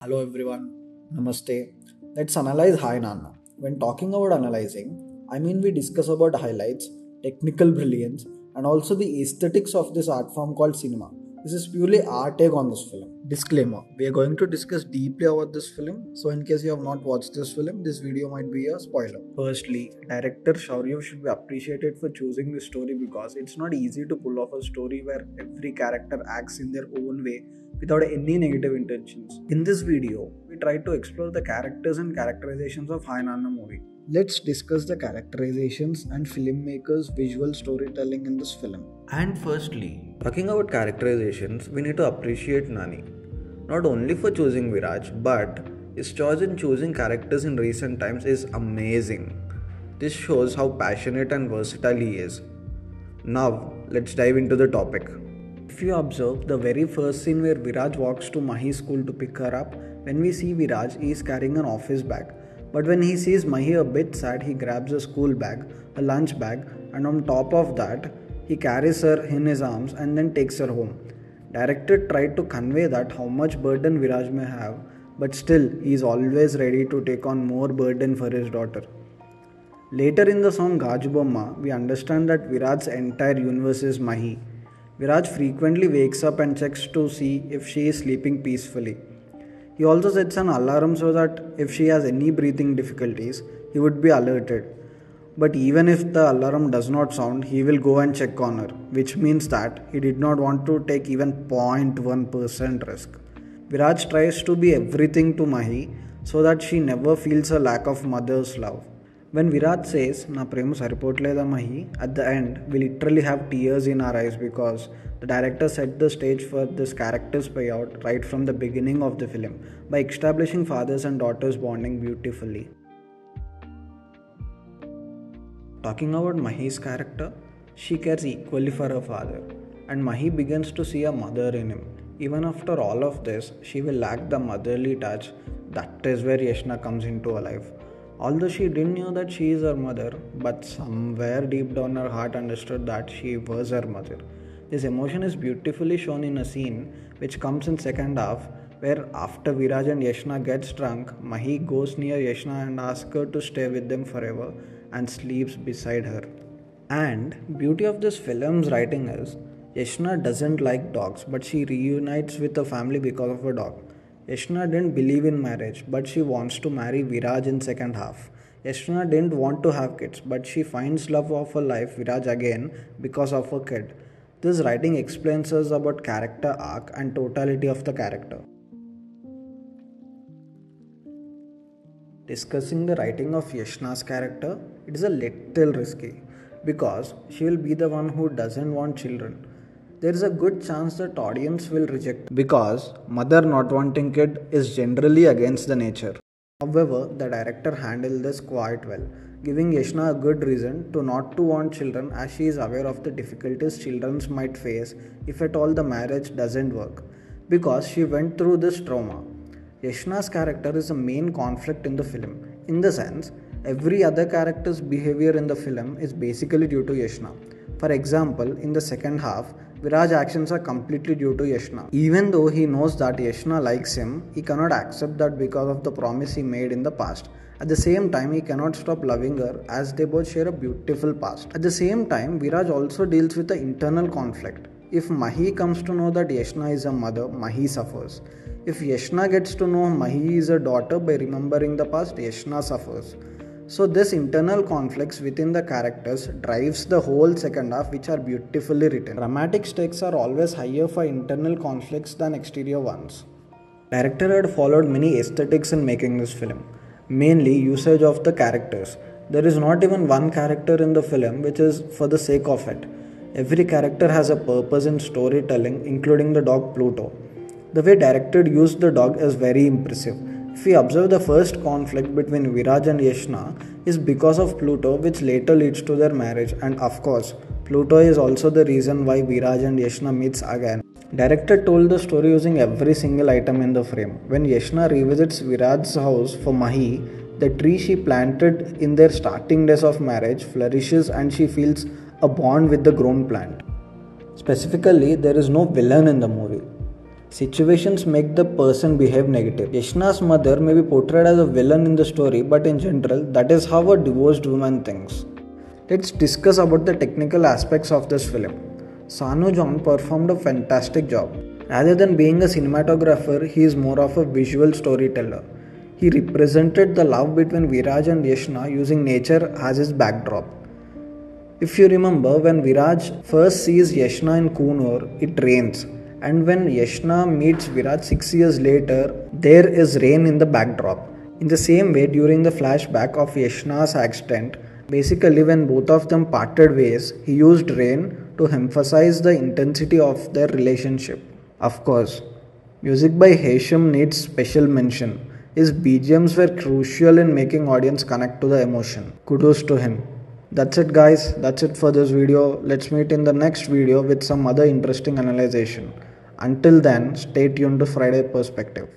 Hello everyone, Namaste. Let's analyze Hi Nana. When talking about analyzing, I mean we discuss about highlights, technical brilliance, and also the aesthetics of this art form called cinema. This is purely our take on this film. Disclaimer: we are going to discuss deeply about this film, so in case you have not watched this film, this video might be a spoiler. Firstly, director Shaurya should be appreciated for choosing this story because it's not easy to pull off a story where every character acts in their own way without any negative intentions. In this video, we try to explore the characters and characterizations of Hai Nana movie. Let's discuss the characterizations and filmmakers' visual storytelling in this film. And firstly, talking about characterizations, we need to appreciate Nani. Not only for choosing Viraj, but his choice in choosing characters in recent times is amazing. This shows how passionate and versatile he is. Now, let's dive into the topic. If you observe the very first scene where Viraj walks to Mahi's school to pick her up, when we see Viraj, he is carrying an office bag. But when he sees Mahi a bit sad, he grabs a school bag, a lunch bag, and on top of that, he carries her in his arms and then takes her home. Director tried to convey that how much burden Viraj may have, but still he is always ready to take on more burden for his daughter. Later in the song Gajubamma, we understand that Viraj's entire universe is Mahi. Viraj frequently wakes up and checks to see if she is sleeping peacefully. He also sets an alarm so that if she has any breathing difficulties, he would be alerted. But even if the alarm does not sound, he will go and check on her, which means that he did not want to take even 0.1% risk. Viraj tries to be everything to Mahi so that she never feels a lack of mother's love. When Viraj says, Na premu saripotledha Mahi, at the end, we literally have tears in our eyes because the director set the stage for this character's payout right from the beginning of the film by establishing fathers and daughters bonding beautifully. Talking about Mahi's character, she cares equally for her father, and Mahi begins to see a mother in him. Even after all of this, she will lack the motherly touch. That is where Yashna comes into her life. Although she didn't know that she is her mother, but somewhere deep down her heart understood that she was her mother. This emotion is beautifully shown in a scene which comes in second half where after Viraj and Yashna gets drunk, Mahi goes near Yashna and asks her to stay with them forever and sleeps beside her. And beauty of this film's writing is Yashna doesn't like dogs, but she reunites with her family because of a dog. Yashna didn't believe in marriage, but she wants to marry Viraj in second half. Yashna didn't want to have kids, but she finds love of her life Viraj again because of her kid. This writing explains us about character arc and totality of the character. Discussing the writing of Yashna's character, it is a little risky because she will be the one who doesn't want children. There is a good chance that audience will reject because mother not wanting kid is generally against the nature. However, the director handled this quite well, giving Yashna a good reason to not to want children as she is aware of the difficulties children might face if at all the marriage doesn't work because she went through this trauma. Yashna's character is the main conflict in the film. In the sense, every other character's behavior in the film is basically due to Yashna. For example, in the second half, Viraj's actions are completely due to Yashna. Even though he knows that Yashna likes him, he cannot accept that because of the promise he made in the past. At the same time, he cannot stop loving her as they both share a beautiful past. At the same time, Viraj also deals with the internal conflict. If Mahi comes to know that Yashna is a mother, Mahi suffers. If Yashna gets to know Mahi is a daughter by remembering the past, Yashna suffers. So this internal conflicts within the characters drives the whole second half, which are beautifully written. Dramatic stakes are always higher for internal conflicts than exterior ones. Director had followed many aesthetics in making this film, mainly usage of the characters. There is not even one character in the film which is for the sake of it. Every character has a purpose in storytelling, including the dog Pluto. The way director used the dog is very impressive. If we observe the first conflict between Viraj and Yashna is because of Pluto, which later leads to their marriage, and of course, Pluto is also the reason why Viraj and Yashna meets again. Director told the story using every single item in the frame. When Yashna revisits Viraj's house for Mahi, the tree she planted in their starting days of marriage flourishes and she feels a bond with the grown plant. Specifically, there is no villain in the movie. Situations make the person behave negative. Yashna's mother may be portrayed as a villain in the story, but in general, that is how a divorced woman thinks. Let's discuss about the technical aspects of this film. Sanu John performed a fantastic job. Rather than being a cinematographer, he is more of a visual storyteller. He represented the love between Viraj and Yashna using nature as his backdrop. If you remember, when Viraj first sees Yashna in Kunur, it rains. And when Yashna meets Viraj 6 years later, there is rain in the backdrop. In the same way, during the flashback of Yashna's accident, basically when both of them parted ways, he used rain to emphasize the intensity of their relationship. Of course, music by Hesham needs special mention. His BGMs were crucial in making audience connect to the emotion. Kudos to him. That's it guys, that's it for this video. Let's meet in the next video with some other interesting analyzation. Until then, stay tuned to Friday Perspective.